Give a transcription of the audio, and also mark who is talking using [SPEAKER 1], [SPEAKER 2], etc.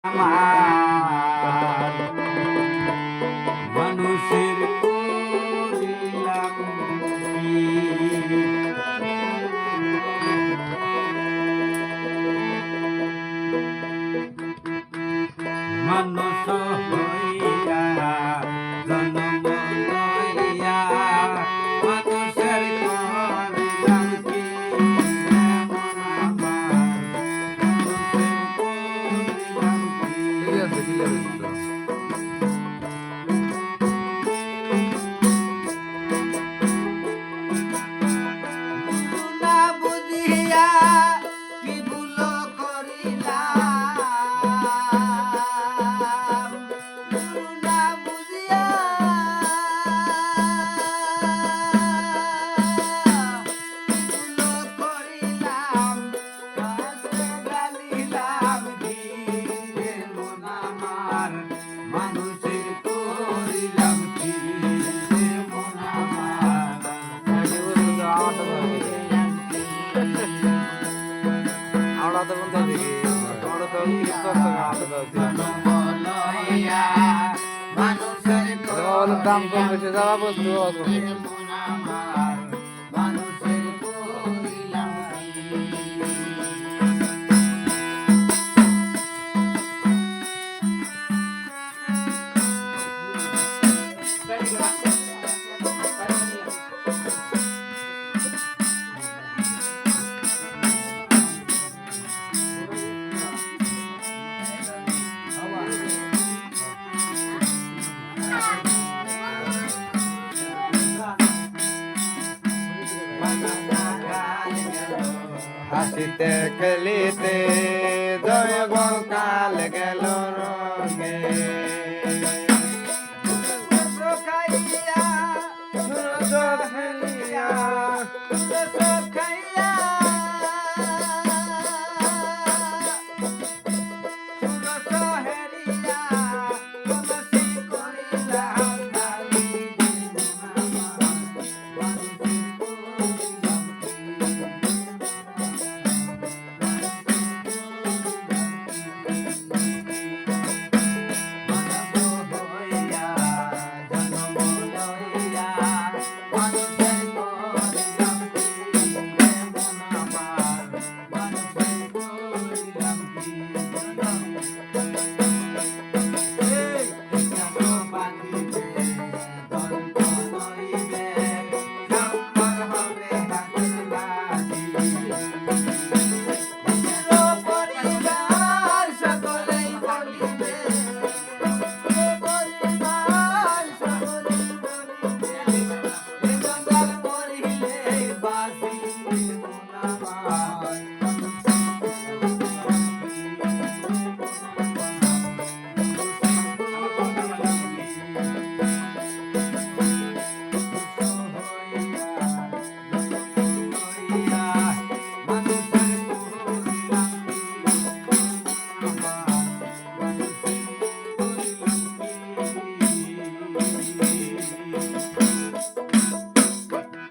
[SPEAKER 1] আমার মানুষের করিলাম কি? মানুষ হইয়া জন্ম লইয়া মানুষের করিলাম কি? এমন আমার মানুষের করিলাম কি? না বুঝিয়া কি ভুল করিলাম, না বুঝিয়া ভুল করিলাম, কাছে গালিলাম ধীরে মন আমার মানুষের করিলাম কি? মন আমার
[SPEAKER 2] আমরা তো বন্ধু দেখি আমরা তো ক্লিক করতে হবে দাম কম বেশি যাওয়া বস্তু
[SPEAKER 1] হাসিতে খেলিতে জয়গণ কাল গেল রঙে পরিবার সকলেই বলিবে